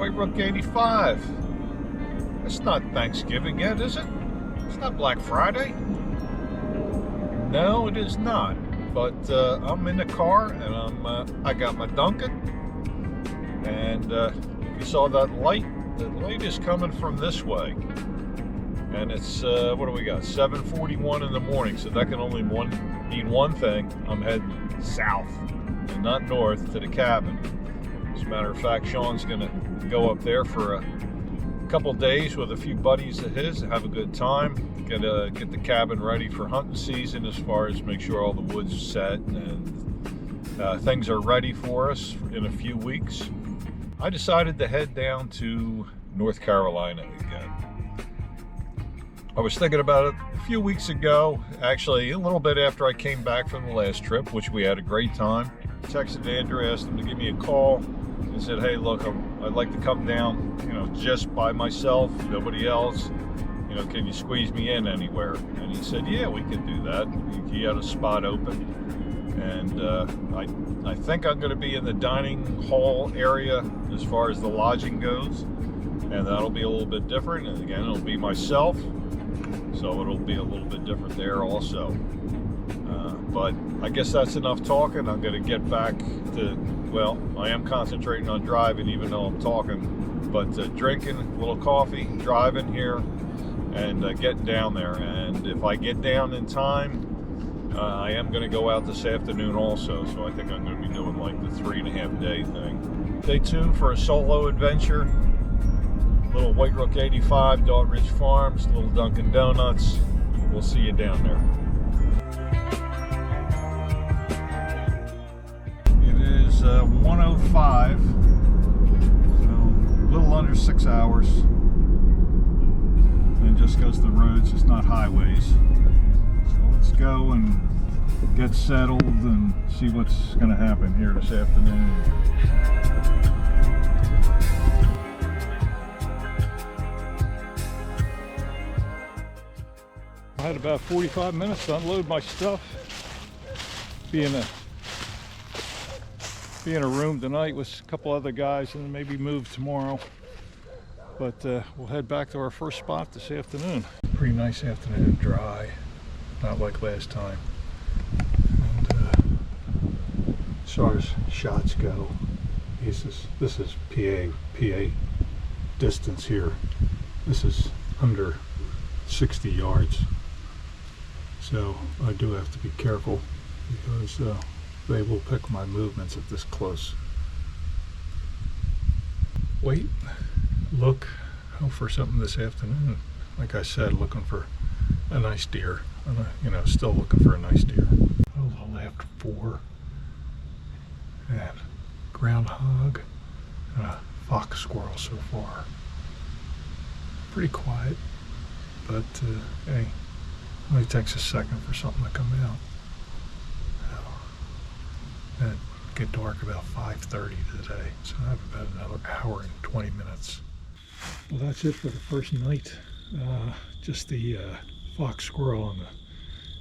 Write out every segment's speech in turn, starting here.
White Rook 85. It's not Thanksgiving yet, is it? It's not Black Friday. No, it is not. But I'm in the car and I got my Dunkin'. And if you saw that light, the light is coming from this way. And it's, what do we got? 7:41 in the morning, so that can only mean one thing. I'm heading south and not north to the cabin. As a matter of fact, Sean's gonna go up there for a couple days with a few buddies of his, have a good time, get the cabin ready for hunting season, as far as make sure all the wood's set and things are ready for us in a few weeks. I decided to head down to North Carolina again. I was thinking about it a few weeks ago, actually a little bit after I came back from the last trip, which we had a great time. Texted Andrew, asked him to give me a call, and said, hey, look, I'd like to come down, just by myself, nobody else. Can you squeeze me in anywhere? And he said, yeah, we could do that. He had a spot open. And I think I'm going to be in the dining hall area as far as the lodging goes. And that'll be a little bit different. And again, it'll be myself. So it'll be a little bit different there also. But I guess that's enough talking. I'm going to get back to, well, I am concentrating on driving even though I'm talking. But drinking a little coffee, driving here, and getting down there. And if I get down in time, I am going to go out this afternoon also. So I think I'm going to be doing like the 3.5 day thing. Stay tuned for a solo adventure. Little White Rook 85, Daughtridge Farms, little Dunkin' Donuts. We'll see you down there. It is 1:05, so a little under 6 hours. And just goes to the roads, it's not highways. So let's go and get settled and see what's going to happen here this afternoon. I had about 45 minutes to unload my stuff. Be in a room tonight with a couple other guys and maybe move tomorrow. But we'll head back to our first spot this afternoon. Pretty nice afternoon, dry, not like last time. And as far as shots go, this is PA distance here. This is under 60 yards. So I do have to be careful because they will pick my movements at this close. Wait, look for something this afternoon. Like I said, looking for a nice deer. Still looking for a nice deer. A little after 4. And groundhog and a fox squirrel so far. Pretty quiet, but hey. It only takes a second for something to come out. It'll get dark about 5:30 today, so I have about another hour and 20 minutes. Well, that's it for the first night. Just the fox squirrel and the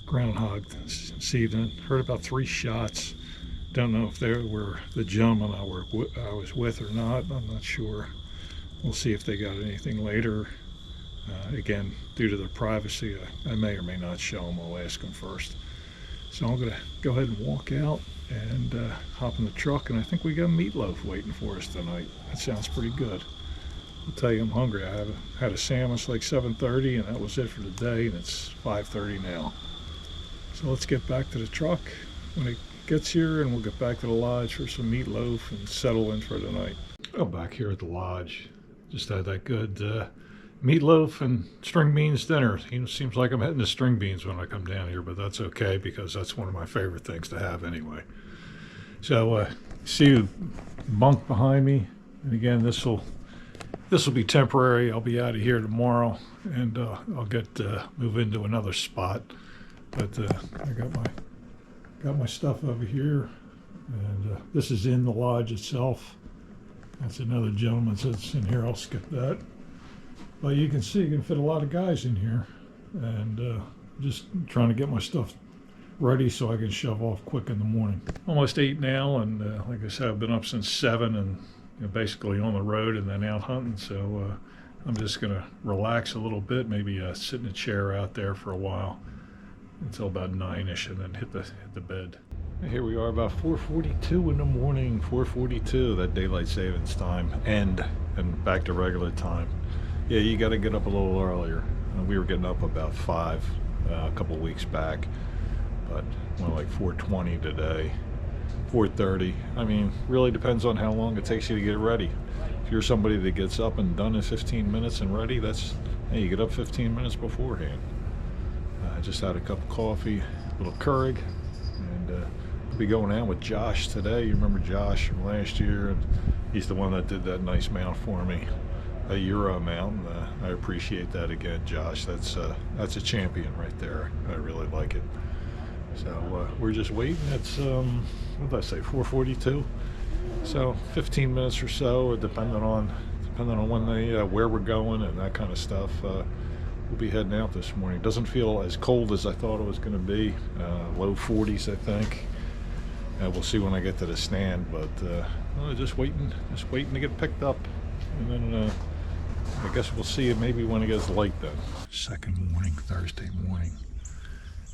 groundhog this evening. Heard about 3 shots. Don't know if they were the gentleman I was with or not. I'm not sure. We'll see if they got anything later. Again, due to their privacy, I may or may not show them. I'll ask them first. So I'm going to go ahead and walk out and hop in the truck, and I think we got meatloaf waiting for us tonight. That sounds pretty good. I'll tell you, I'm hungry. I had a sandwich like 7:30, and that was it for the day, and it's 5:30 now. So let's get back to the truck when it gets here, and we'll get back to the lodge for some meatloaf and settle in for the night. Oh, back here at the lodge, just had that good meatloaf and string beans dinner. Seems like I'm heading to string beans when I come down here, but that's okay because that's one of my favorite things to have anyway. So see the bunk behind me, and again, this will be temporary. I'll be out of here tomorrow, and I'll get move into another spot. But I got my stuff over here, and this is in the lodge itself. That's another gentleman's that's in here. I'll skip that. But you can see you can fit a lot of guys in here, and just trying to get my stuff ready so I can shove off quick in the morning. Almost 8 now, and like I said, I've been up since 7, and basically on the road and then out hunting. So I'm just going to relax a little bit, maybe sit in a chair out there for a while until about 9ish, and then hit the bed. Here we are about 4:42 in the morning, 4:42, that daylight savings time and back to regular time. Yeah, you got to get up a little earlier. We were getting up about 5 a couple weeks back, but more like 4:20 today, 4:30. I mean, really depends on how long it takes you to get ready. If you're somebody that gets up and done in 15 minutes and ready, hey, you get up 15 minutes beforehand. I just had a cup of coffee, a little Keurig, and I'll be going out with Josh today. You remember Josh from last year? And he's the one that did that nice mount for me, a Euro mount. I appreciate that again, Josh. That's a champion right there. I really like it. So we're just waiting. It's what did I say, 4:42? So 15 minutes or so, depending on when where we're going and that kind of stuff. We'll be heading out this morning. Doesn't feel as cold as I thought it was going to be. Low 40s, I think. We'll see when I get to the stand, but just waiting to get picked up, and then I guess we'll see it maybe when it gets light then. Second morning, Thursday morning.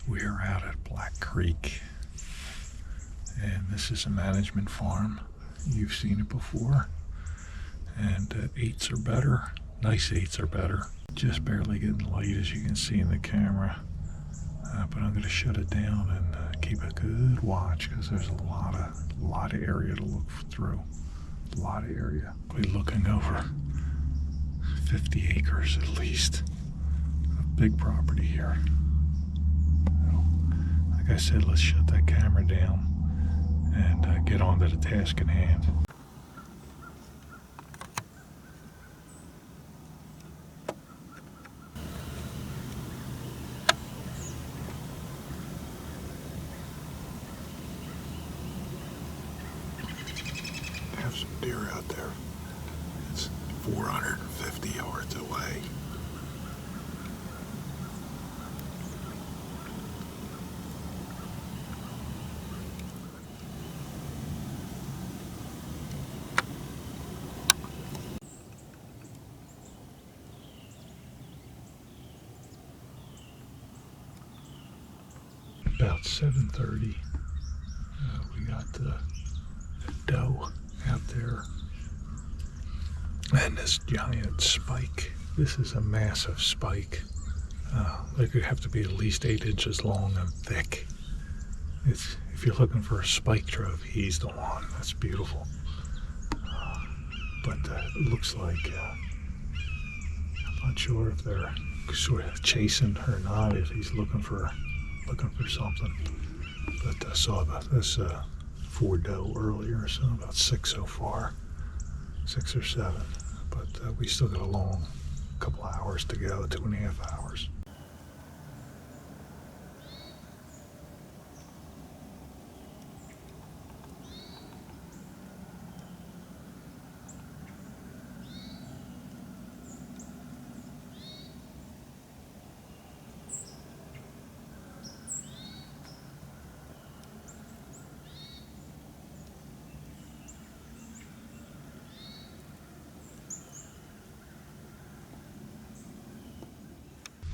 We are out at Black Creek, and this is a management farm. You've seen it before, and 8s are better. Nice 8s are better. Just barely getting light, as you can see in the camera, but I'm going to shut it down and keep a good watch, because there's a lot of area to look through. A lot of area. We're looking over 50 acres at least. A big property here. Like I said, let's shut that camera down and get on to the task in hand. Have some deer out there. It's 450 yards away. About 7:30, we got the doe out there, and this giant spike. This is a massive spike. They could have to be at least 8 inches long and thick. If you're looking for a spike trophy, he's the one. That's beautiful. But it looks like I'm not sure if they're sort of chasing or not. If he's looking for something. But I saw this 4 doe earlier, so about 6 so far, 6 or 7. But we still got a long couple hours to go, 2.5 hours.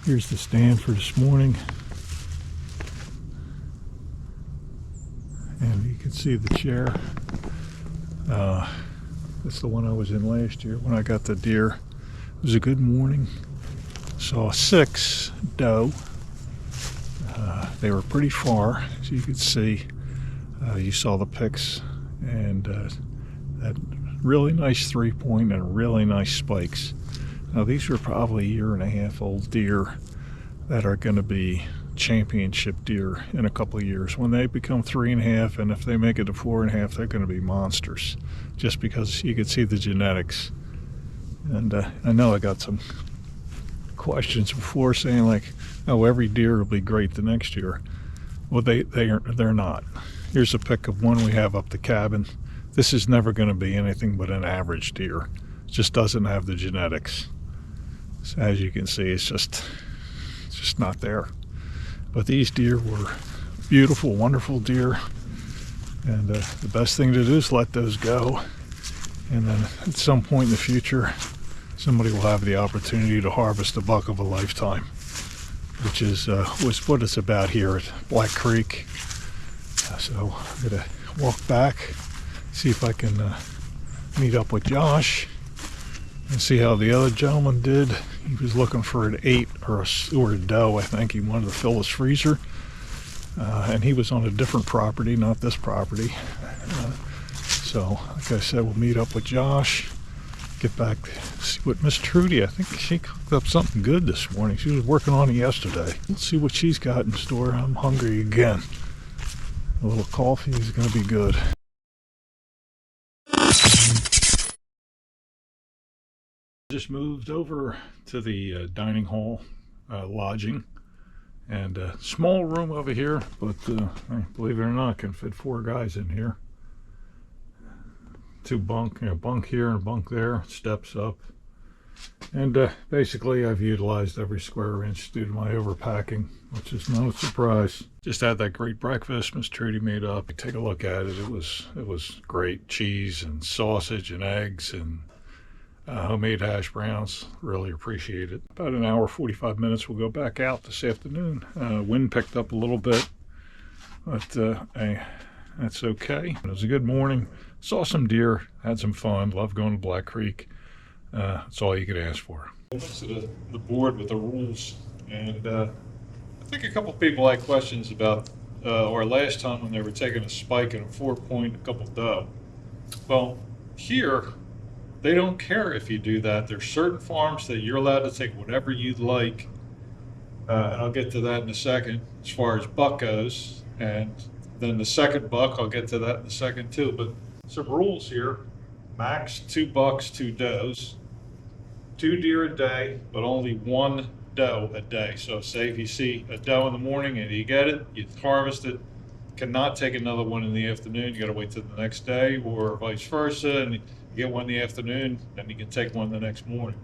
Here's the stand for this morning, and you can see the chair. That's the one I was in last year when I got the deer. It was a good morning. Saw 6 doe. They were pretty far, as you could see. You saw the pics, and that really nice 3-point and really nice spikes. Now these are probably 1.5 year old deer that are going to be championship deer in a couple of years. When they become 3.5, and if they make it to 4.5, they're going to be monsters, just because you can see the genetics. And I know I got some questions before saying like, oh, every deer will be great the next year. Well, they're not. Here's a pic of one we have up the cabin. This is never going to be anything but an average deer. It just doesn't have the genetics. So as you can see, it's just not there. But these deer were beautiful, wonderful deer, and the best thing to do is let those go And then at some point in the future, somebody will have the opportunity to harvest a buck of a lifetime, which is was what it's about here at Black Creek. So I'm gonna walk back, see if I can meet up with Josh and see how the other gentleman did. He was looking for an 8 or a doe, I think. He wanted to fill his freezer, and he was on a different property, not this property. So like I said, we'll meet up with Josh, get back, see what Miss Trudy, I think she cooked up something good this morning. She was working on it yesterday. Let's see what she's got in store. I'm hungry again. A little coffee is going to be good. Just moved over to the dining hall lodging, and a small room over here, but believe it or not, can fit 4 guys in here. 2 bunk, bunk here and bunk there, steps up, and basically I've utilized every square inch due to my overpacking, which is no surprise. Just had that great breakfast Miss Trudy made up. Take a look at it. It was great. Cheese and sausage and eggs and homemade hash browns. Really appreciate it. About an hour 45 minutes. We'll go back out this afternoon. Wind picked up a little bit, but that's okay. It was a good morning. Saw some deer, had some fun, loved going to Black Creek. That's all you could ask for. I went to the board with the rules, and I think a couple people had questions about our last time when they were taking a spike and a 4-point, a couple doe. Well, here, they don't care if you do that. There's certain farms that you're allowed to take whatever you'd like, and I'll get to that in a second, as far as buck goes, and then the second buck, I'll get to that in a second too, but some rules here: max 2 bucks, 2 does, 2 deer a day, but only 1 doe a day. So say if you see a doe in the morning and you get it, you harvest it, cannot take another one in the afternoon. You got to wait till the next day, or vice versa, and you get one in the afternoon, then you can take one the next morning.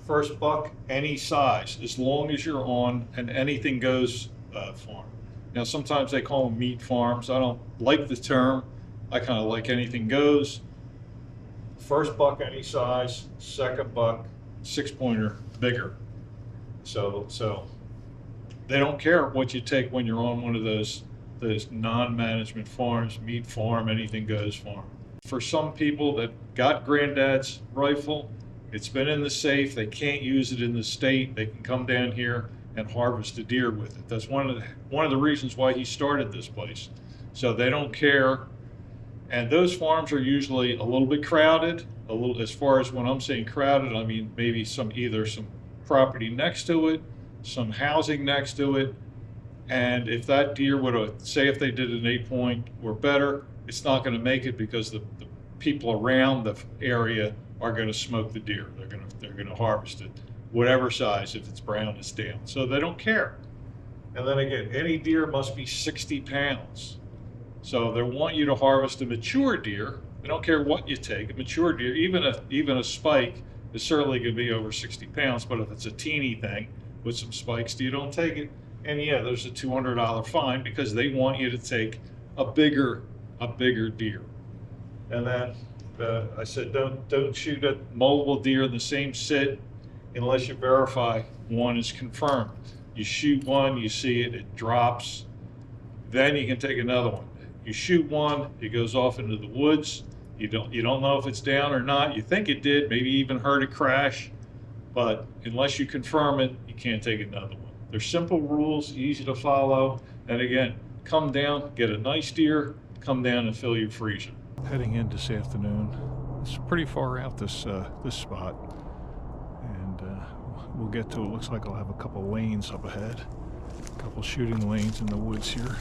First buck, any size, as long as you're on an anything goes farm. Now sometimes they call them meat farms. I don't like the term. I kind of like anything goes. First buck, any size. Second buck, 6-pointer, bigger. So they don't care what you take when you're on one of those non-management farms, meat farm, anything goes farm. For some people that got granddad's rifle, it's been in the safe, they can't use it in the state, they can come down here and harvest a deer with it. That's one of the reasons why he started this place. So they don't care. And those farms are usually a little bit crowded. As far as when I'm saying crowded, I mean maybe either some property next to it, some housing next to it. And if that deer would have, say if they did an 8-point or better, it's not going to make it because the people around the area are going to smoke the deer. They're going to harvest it, whatever size. If it's brown, it's down. So they don't care. And then again, any deer must be 60 pounds. So they want you to harvest a mature deer. They don't care what you take. A mature deer, even a spike, is certainly going to be over 60 pounds. But if it's a teeny thing with some spikes, you don't take it. And yeah, there's a $200 fine because they want you to take a bigger deer. And then I said, don't shoot at multiple deer in the same sit unless you verify one is confirmed. You shoot one, you see it, it drops, then you can take another one. You shoot one, it goes off into the woods. You don't know if it's down or not. You think it did, maybe even heard it crash, but unless you confirm it, you can't take another one. They're simple rules, easy to follow. And again, come down, get a nice deer, come down and fill your freezer. Heading in this afternoon. It's pretty far out, this spot, and we'll get to it. Looks like I'll have a couple lanes up ahead, a couple shooting lanes in the woods here.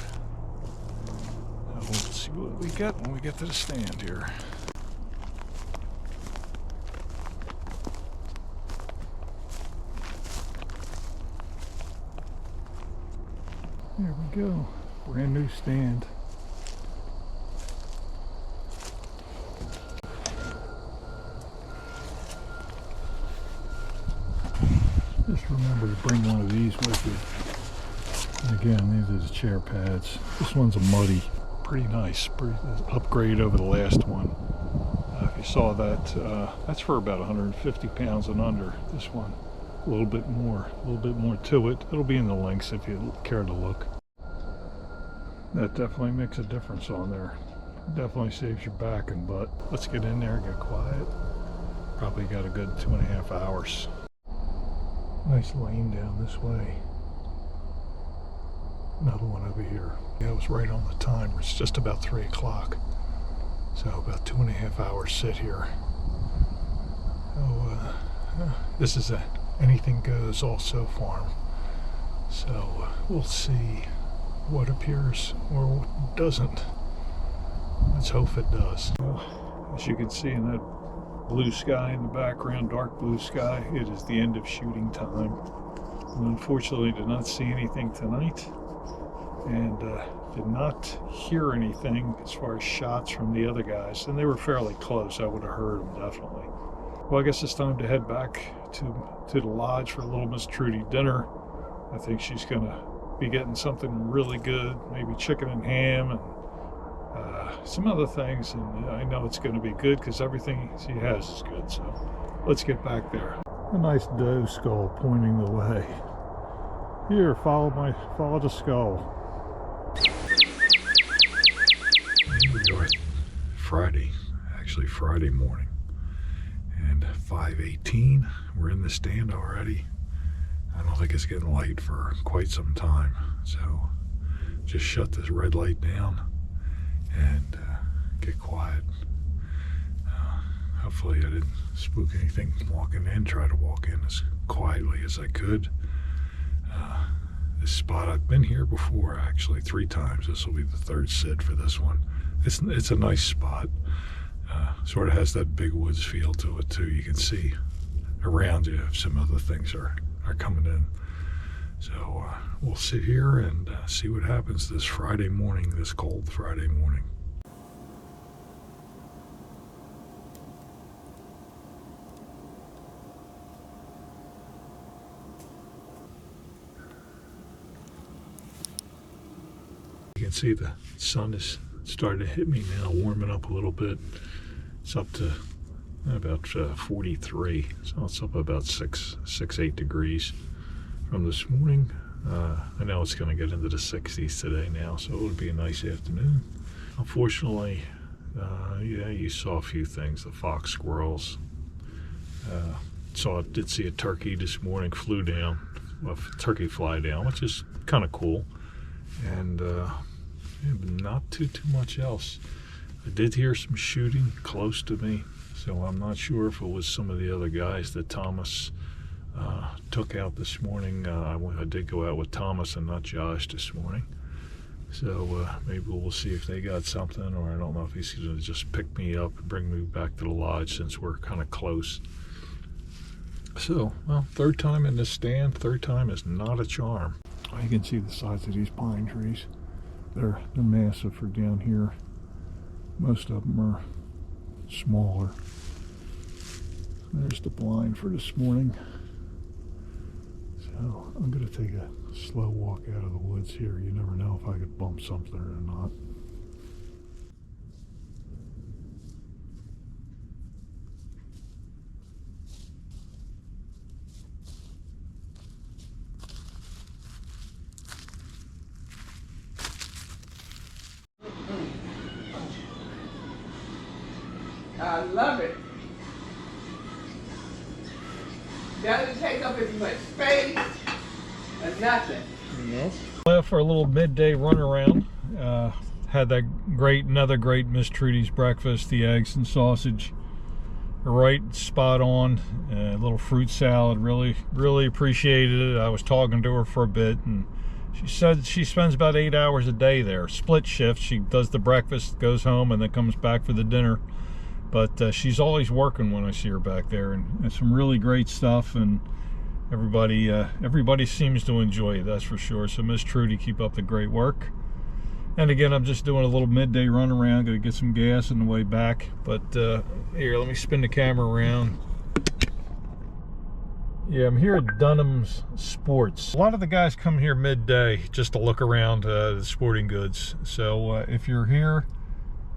We'll see what we get when we get to the stand here. There we go, brand new stand. Just remember to bring one of these with you. And again, these are the chair pads. This one's a muddy, pretty nice, pretty upgrade over the last one. If you saw that. That's for about 150 pounds and under, this one. A little bit more to it. It'll be in the links if you care to look. That definitely makes a difference on there. Definitely saves your back and butt. Let's get in there and get quiet. Probably got a good 2.5 hours. Nice lane down this way. Another one over here. Yeah, it was right on the timer. It's just about 3 o'clock. So about 2.5 hours sit here. Oh, this is a anything goes also farm. So we'll see what appears or what doesn't. Let's hope it does. Well, as you can see in that blue sky in the background, dark blue sky, it is the end of shooting time. And unfortunately, did not see anything tonight, and did not hear anything as far as shots from the other guys. And they were fairly close. I would have heard them definitely. Well, I guess it's time to head back to the lodge for little Miss Trudy dinner. I think she's gonna be getting something really good, maybe chicken and ham and some other things, and I know it's going to be good because everything she has is good. So let's get back there. A nice doe skull pointing the way. Here, follow the skull. Here we are, Friday morning, and 5:18. We're in the stand already. I don't think it's getting light for quite some time, so just shut this red light down and get quiet. Hopefully I didn't spook anything walking in. Try to walk in as quietly as I could. This spot, I've been here before actually 3 times. This will be the 3rd sit for this one. It's a nice spot. Sort of has that big woods feel to it too. You can see around you if some other things are coming in. So we'll sit here and see what happens this Friday morning, this cold Friday morning. You can see the sun is starting to hit me now, warming up a little bit. It's up to about 43, so it's up about 8 degrees from this morning. I know it's going to get into the 60s today now, so it would be a nice afternoon. Unfortunately, yeah, you saw a few things. The fox squirrels. Did see a turkey this morning, flew down, a turkey fly down, which is kind of cool. And not too much else. I did hear some shooting close to me, so I'm not sure if it was some of the other guys that Thomas took out this morning. I did go out with Thomas and not Josh this morning, so maybe we'll see if they got something, or I don't know if he's going to just pick me up and bring me back to the lodge since we're kind of close. So, well, 3rd time in this stand. 3rd time is not a charm. You can see the size of these pine trees. They're massive for down here. Most of them are smaller. There's the blind for this morning. So I'm going to take a slow walk out of the woods here. You never know if I could bump something or not. I love it. Doesn't take up as much space or nothing. Yes. Left for a little midday run around. Had that another great Miss Trudy's breakfast, the eggs and sausage. Right spot on. A little fruit salad. Really appreciated it. I was talking to her for a bit, and she said she spends about 8 hours a day there. Split shift. She does the breakfast, goes home, and then comes back for the dinner. But she's always working when I see her back there, and some really great stuff, and everybody seems to enjoy it, that's for sure. So Miss Trudy, keep up the great work. And again, I'm just doing a little midday run around, gonna get some gas on the way back. But here, let me spin the camera around. Yeah, I'm here at Dunham's Sports. A lot of the guys come here midday just to look around the sporting goods. So if you're here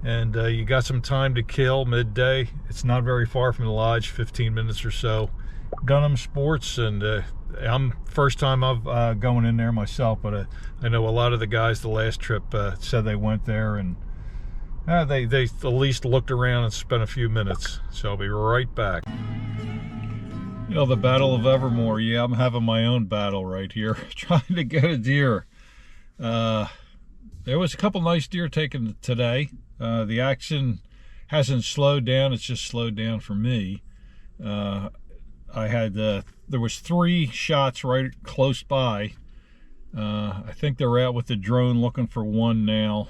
and you got some time to kill midday. It's not very far from the lodge, 15 minutes or so. Dunham Sports, and I'm first time I've going in there myself, but I know a lot of the guys the last trip said they went there, and they at least looked around and spent a few minutes. So I'll be right back. You know, the Battle of Evermore. Yeah, I'm having my own battle right here, trying to get a deer. There was a couple nice deer taken today. The action hasn't slowed down, it's just slowed down for me. I had, there was 3 shots right close by. I think they're out with the drone looking for one now.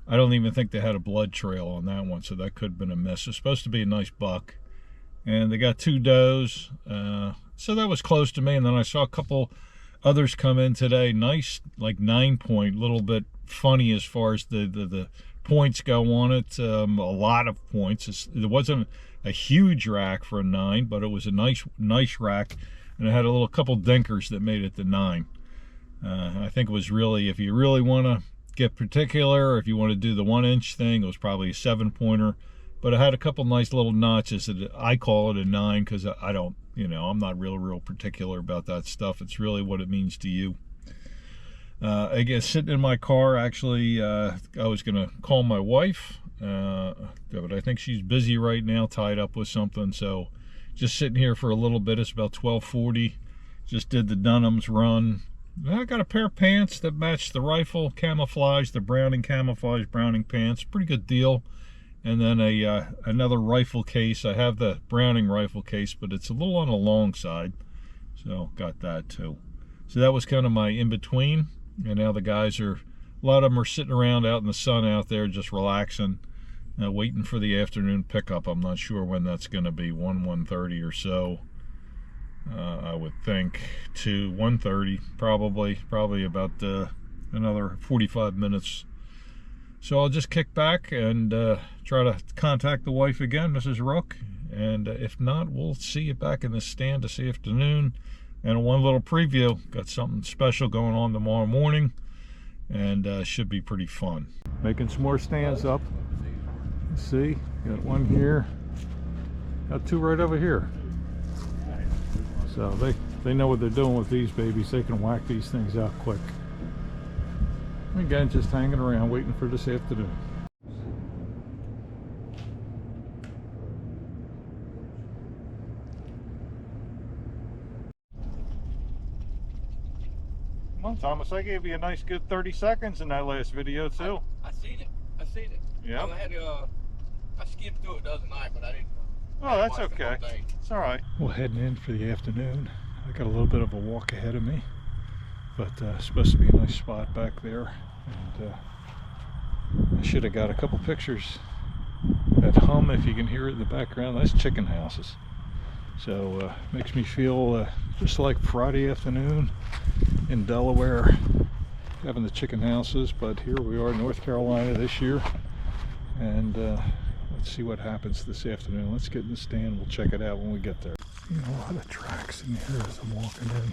I don't even think they had a blood trail on that one, so that could have been a miss. It's supposed to be a nice buck. And they got 2 does, so that was close to me. And then I saw a couple others come in today. Nice, like 9-point, little bit funny as far as the points go on it. A lot of points. It wasn't a huge rack for a 9, but it was a nice rack, and it had a couple dinkers that made it the 9. I think it was really, if you really want to get particular, or if you want to do the 1-inch thing, it was probably a 7-pointer. But it had a couple nice little notches. That I call it a 9 because I don't, you know, I'm not real particular about that stuff. It's really what it means to you. Again, sitting in my car, actually, I was going to call my wife, but I think she's busy right now, tied up with something. So just sitting here for a little bit. It's about 12:40. Just did the Dunham's run. I got a pair of pants that match the rifle camouflage, the Browning camouflage Browning pants. Pretty good deal. And then another rifle case. I have the Browning rifle case, but it's a little on the long side. So got that too. So that was kind of my in-between. And now the guys are, a lot of them are sitting around out in the sun out there just relaxing, waiting for the afternoon pickup. I'm not sure when that's going to be, 1:30 or so. I would think to 1:30, probably about another 45 minutes. So I'll just kick back and try to contact the wife again, Mrs. Rook. And if not, we'll see you back in the stand this afternoon. And one little preview, got something special going on tomorrow morning, and should be pretty fun. Making some more stands up. See, got one here, got 2 right over here. So they know what they're doing with these babies. They can whack these things out quick. Again, just hanging around, waiting for this afternoon. Come on, Thomas, I gave you a nice good 30 seconds in that last video, too. I seen it. Yeah. I skimmed through it the other night, but I didn't. Oh, that's okay. It's all right. Well, heading in for the afternoon. I got a little bit of a walk ahead of me, but supposed to be a nice spot back there. And I should have got a couple pictures. That hum, if you can hear it in the background, that's chicken houses. So makes me feel just like Friday afternoon in Delaware, having the chicken houses. But here we are in North Carolina this year, and let's see what happens this afternoon. Let's get in the stand. We'll check it out when we get there. You know, a lot of tracks in here as I'm walking in.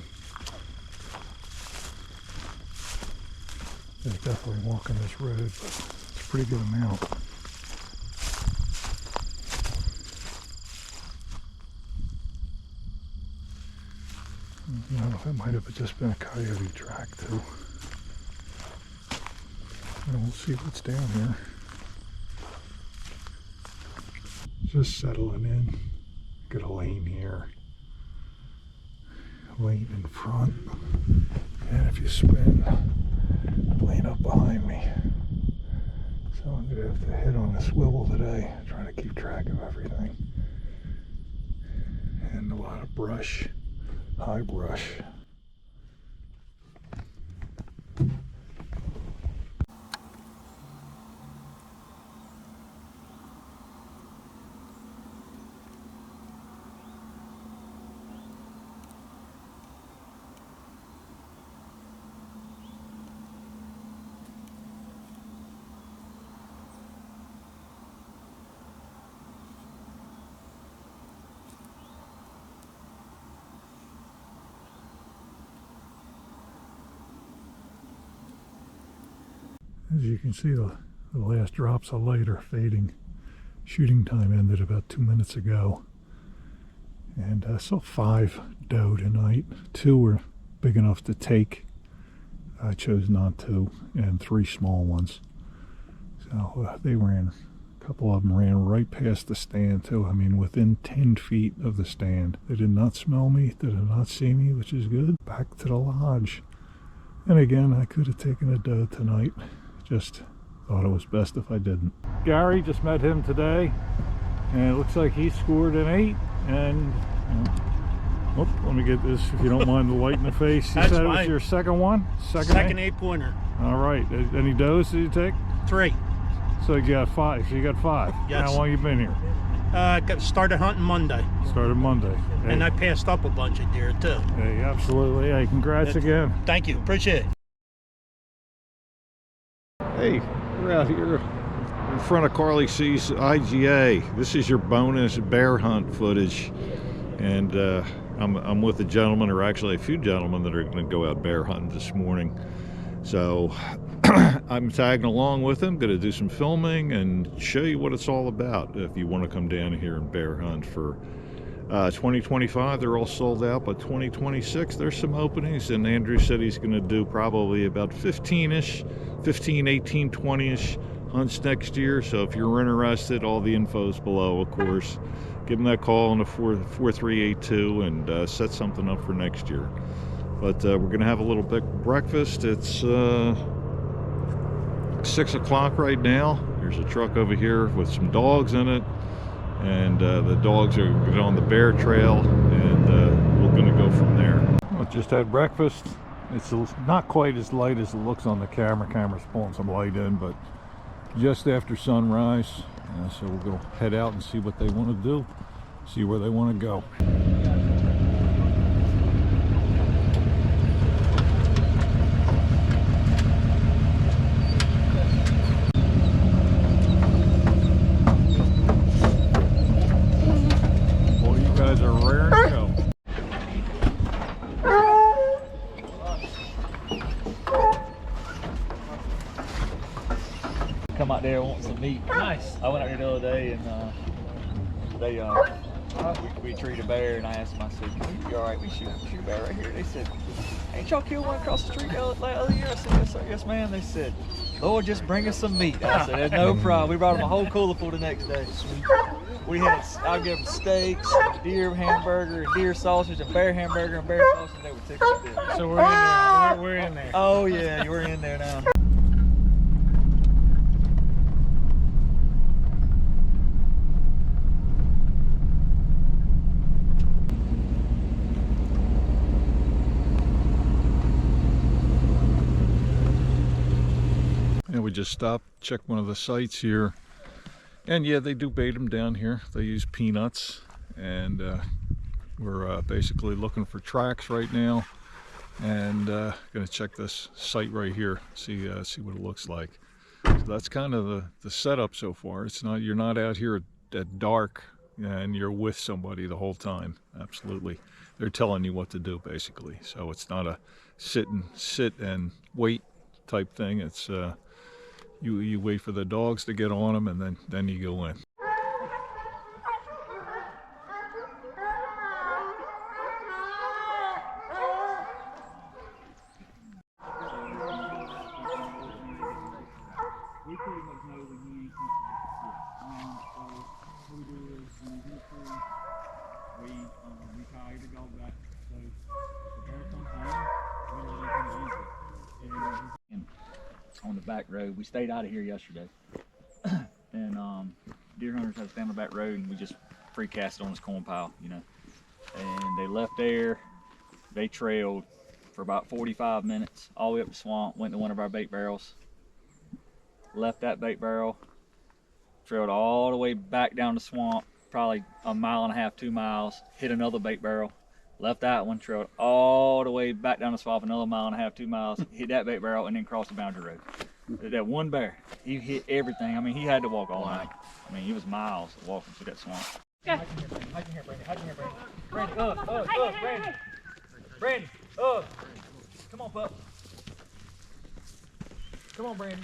There's definitely walking this road, but it's a pretty good amount. You know, that might have just been a coyote track too. And we'll see what's down here. Just settling in. Got a lane here. Lane in front. And if you spin, lane up behind me. So I'm gonna have to hit on the swivel today, trying to keep track of everything. And a lot of brush, high brush. As you can see, the The last drops of light are fading. Shooting time ended about 2 minutes ago. And I saw 5 doe tonight. 2 were big enough to take. I chose not to, and 3 small ones. So they ran, a couple of them ran right past the stand too. I mean, within 10 feet of the stand. They did not smell me, they did not see me, which is good. Back to the lodge. And again, I could have taken a doe tonight. Just thought it was best if I didn't. Gary, just met him today, and it looks like he scored an 8. And oh, let me get this, if you don't mind the light in the face. You said it was your second one? Second 8-pointer. All right. Any does did you take? 3. So you got 5. So you got 5. Yes. How long you been here? Started hunting Monday. Started Monday. Hey. And I passed up a bunch of deer too. Hey, absolutely. Hey, congrats again. Thank you. Appreciate it. Hey, we're out here in front of Carly C's IGA. This is your bonus bear hunt footage. And I'm with a gentleman, or actually a few gentlemen, that are going to go out bear hunting this morning. So I'm tagging along with him, going to do some filming and show you what it's all about if you want to come down here and bear hunt. For 2025, they're all sold out, but 2026, there's some openings, and Andrew said he's going to do probably about 15-ish, 15, 18, 20-ish hunts next year. So if you're interested, all the info's below, of course. Give him that call on the 4382 and set something up for next year. But we're going to have a little bit breakfast. It's 6 o'clock right now. There's a truck over here with some dogs in it, and the dogs are going on the bear trail, and we're going to go from there. I just had breakfast. It's not quite as light as it looks on the camera. Camera's pulling some light in, but just after sunrise. So we'll go head out and see what they want to do, see where they want to go. Boy, you guys are raring to go. Come out there and want some meat. Nice. I went out there the other day, and we treated a bear, and I asked them, I said, "Can you be all right? We shoot a bear right here." They said, "Ain't y'all killed one across the street the other year?" I said, "Yes, sir. Yes, ma'am." They said, "Lord, just bring us some meat." I said, "There's no problem." We brought them a whole cooler full the next day. I'll give them steaks, deer hamburger, and deer sausage, and bear hamburger and bear sausage. They were tickled to death. So we're in there. We're in there. Oh yeah, you're in there now. And we just stopped, checked one of the sites here, and yeah, they do bait them down here. They use peanuts, and we're basically looking for tracks right now, and gonna check this site right here, see what it looks like. So that's kind of the setup so far. It's not, you're not out here at dark and you're with somebody the whole time. Absolutely, they're telling you what to do basically. So it's not a sit and wait type thing. It's you wait for the dogs to get on them, and then you go in. We pretty much know when you need something. So what we do is when we do food, we tie the dog back. So the bear comes in, we let him use it. On the back road, we stayed out of here yesterday, and deer hunters have to stay on the back road, and we just free cast it on this corn pile, you know. And they left there. They trailed for about 45 minutes all the way up the swamp, went to one of our bait barrels, left that bait barrel, trailed all the way back down the swamp, probably 1.5 miles, 2 miles, hit another bait barrel, left that one, trailed all the way back down the swamp, another 1.5 miles, 2 miles, hit that bait barrel, and then crossed the boundary road. That one bear, he hit everything. I mean, he had to walk all night. I mean, it was miles walking through that swamp. Hide in here, Brandy. Hide in here, Brandy. Brandy, Brandy. Brandy, come on, pup. Come on, Brandy.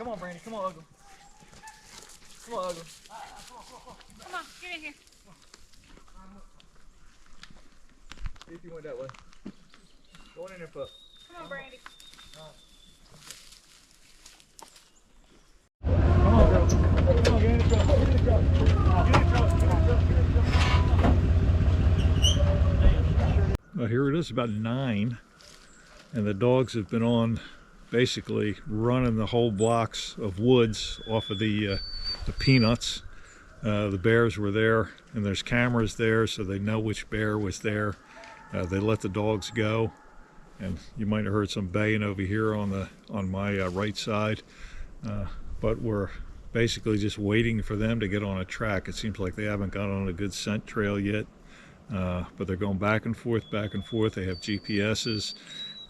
Come on, Brandy. Come on, Ugly. Come on, Ugly. Come on, get in here. See if you went that way. Go in there, pup. Come on, Brandy. Come on, girl. Come on, get in the truck. Get in the truck. Get in the truck. Well, here it is about 9, and the dogs have been on basically running the whole blocks of woods off of the peanuts. The bears were there, and there's cameras there, so they know which bear was there. They let the dogs go, and you might have heard some baying over here on my right side. But we're basically just waiting for them to get on a track. It seems like they haven't got on a good scent trail yet, but they're going back and forth, back and forth. They have GPSs,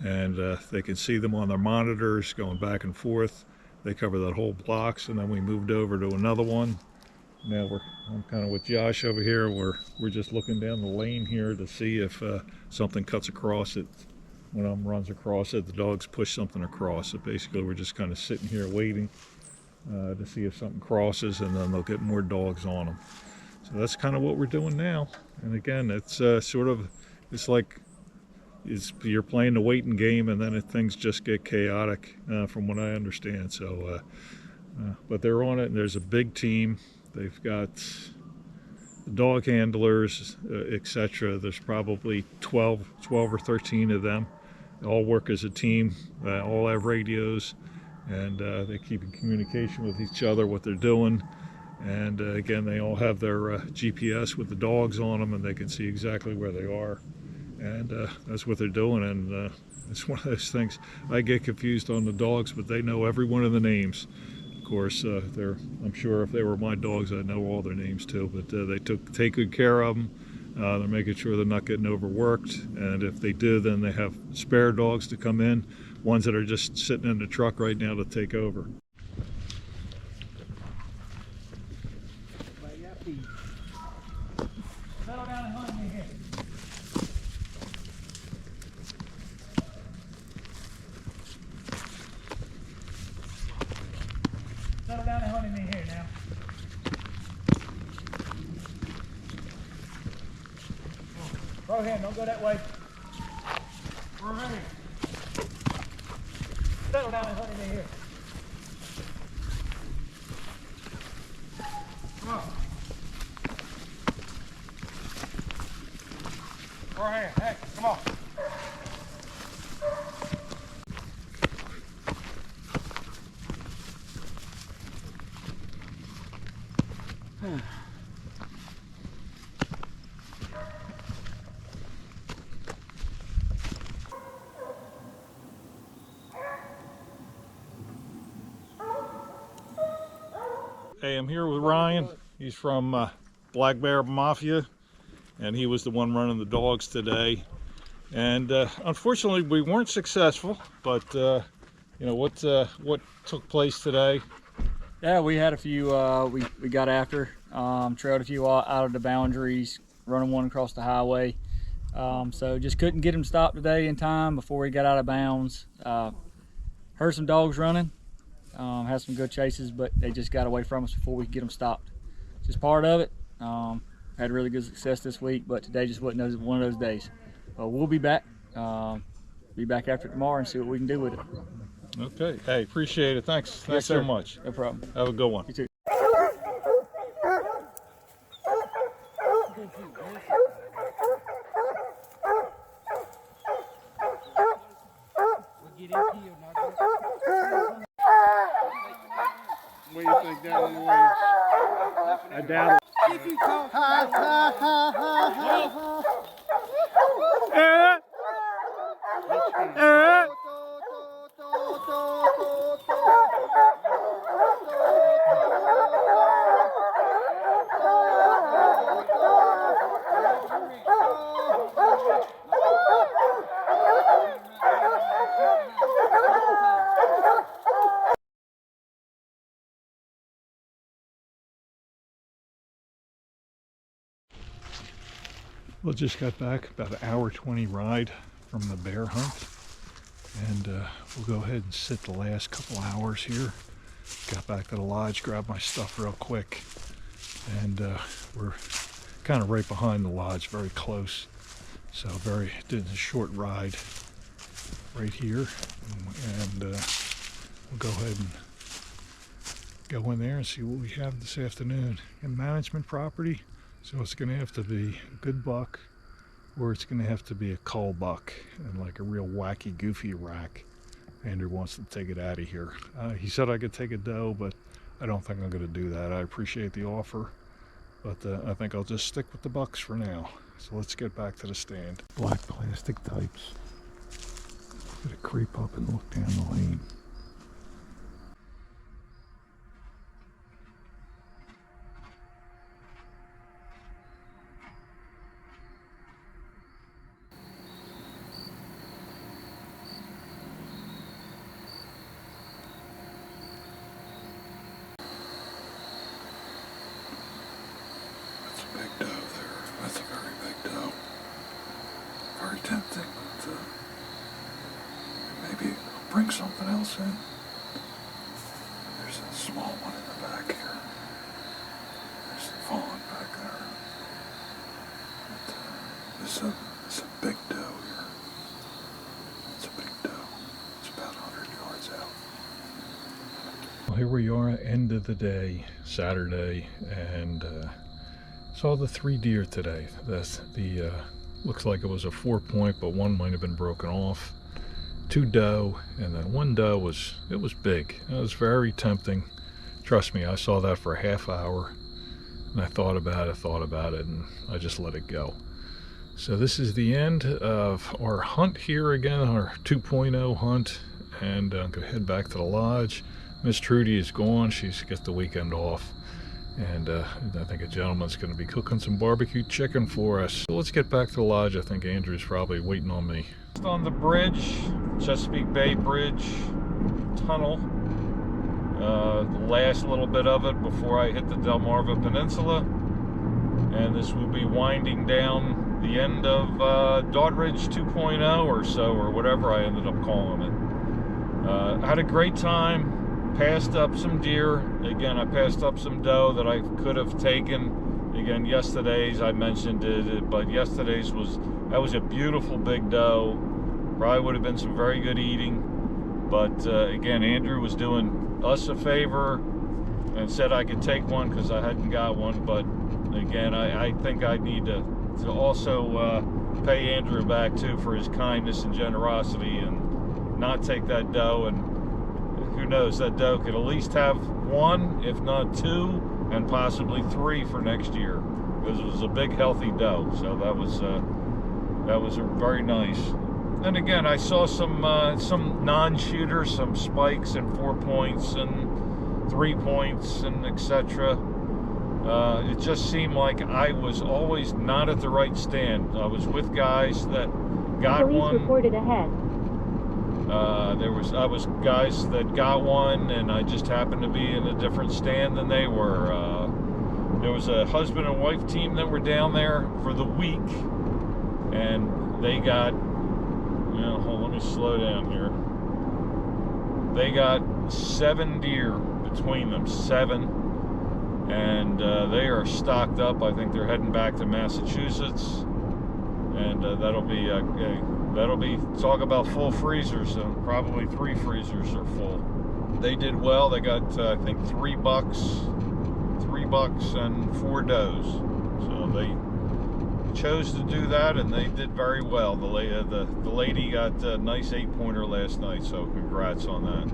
and they can see them on their monitors going back and forth. They cover that whole blocks, and then we moved over to another one. Now I'm kind of with Josh over here. We're just looking down the lane here to see if something cuts across it. One of them runs across it, the dogs push something across. So basically we're just kind of sitting here waiting to see if something crosses, and then they'll get more dogs on them. So that's kind of what we're doing now. And again, it's it's like you're playing the waiting game, and then things just get chaotic from what I understand. So, but they're on it, and there's a big team. They've got dog handlers, etc. There's probably 12 or 13 of them. They all work as a team, all have radios, and they keep in communication with each other what they're doing. And again, they all have their GPS with the dogs on them, and they can see exactly where they are. And that's what they're doing. And it's one of those things, I get confused on the dogs, but they know every one of the names. Of course, I'm sure if they were my dogs, I'd know all their names too, but they take good care of them. They're making sure they're not getting overworked, and if they do, then they have spare dogs to come in, ones that are just sitting in the truck right now to take over. Settle down and hunt me here. Settle down and hunt me here now. Throw hand, don't go that way. Throw hand. Settle down and hunt me here. Come on. Throw hand, hey, come on. Hey, I'm here with Ryan. He's from Black Bear Mafia, and he was the one running the dogs today. And unfortunately, we weren't successful. But you know what took place today? Yeah, we had a few. We got after, trailed a few out of the boundaries, running one across the highway. So just couldn't get him stopped today in time before he got out of bounds. Heard some dogs running. Had some good chases, but they just got away from us before we could get them stopped. Just part of it. Had really good success this week, but today just wasn't one of those days. But we'll be back. Be back after tomorrow and see what we can do with it. Okay. Hey, appreciate it. Thanks. Yes, Thanks sir. so much. No problem. Have a good one. You too. What do you think down in the waves? I doubt it. Well, just got back, about an hour 20 ride from the bear hunt, and we'll go ahead and sit the last couple hours here Got back to the lodge, grabbed my stuff real quick, and we're kind of right behind the lodge, very close. So did a short ride right here, and we'll go ahead and go in there and see what we have this afternoon. A management property, so it's going to have to be a good buck, or it's going to have to be a cull buck and like a real wacky, goofy rack. Andrew wants to take it out of here. He said I could take a doe, but I don't think I'm going to do that. I appreciate the offer, but I think I'll just stick with the bucks for now. So let's get back to the stand. Black plastic types. Gotta creep up and look down the lane. That's a big doe there. That's a very big doe. Very tempting, but maybe I'll bring something else in. There's a small one in the back here. There's the fawn back there. But, it's a big doe here. It's a big doe. It's about 100 yards out. Well, here we are, end of the day, Saturday, and saw the 3 deer today. That's the looks like it was a 4-point, but one might have been broken off. 2 doe, and then 1 doe was big. It was very tempting. Trust me, I saw that for a half hour, and I thought about it, and I just let it go. So this is the end of our hunt here again, our 2.0 hunt, and I'm gonna head back to the lodge. Miss Trudy is gone. She's got the weekend off. And I think a gentleman's going to be cooking some barbecue chicken for us. So let's get back to the lodge. I think Andrew's probably waiting on me. Just on the bridge, Chesapeake Bay Bridge tunnel. The last little bit of it before I hit the Delmarva Peninsula. And this will be winding down the end of Daughtridge 2.0 or so, or whatever I ended up calling it. I had a great time. Passed up some deer. Again, I passed up some doe that I could have taken. Again, yesterday's, I mentioned it, but yesterday's that was a beautiful big doe. Probably would have been some very good eating. But again, Andrew was doing us a favor and said I could take one because I hadn't got one. But again, I think I need to also pay Andrew back too for his kindness and generosity and not take that doe. And who knows, that doe could at least have 1, if not 2, and possibly 3 for next year, because it was a big, healthy doe. So that was very nice. And again, I saw some non-shooters, some spikes and 4 points and 3 points and etc. It just seemed like I was always not at the right stand. I was with guys that got Police one. reported ahead. I was guys that got one, and I just happened to be in a different stand than they were. There was a husband and wife team that were down there for the week, and they got, let me slow down here. They got 7 deer between them, 7, and they are stocked up. I think they're heading back to Massachusetts, and that'll be talk about full freezers, and probably 3 freezers are full. They did well. They got I think 3 bucks and 4 does. So they chose to do that, and they did very well. The lady got a nice 8-pointer last night, so congrats on that.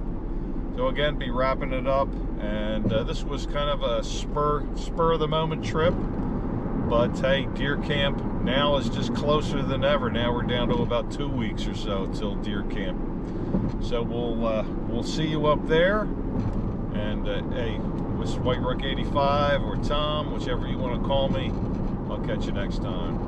So again, be wrapping it up, and this was kind of a spur of the moment trip. But hey, deer camp now is just closer than ever. Now we're down to about 2 weeks or so till deer camp. So we'll see you up there. And hey, Mr. White Rock 85 or Tom, whichever you want to call me, I'll catch you next time.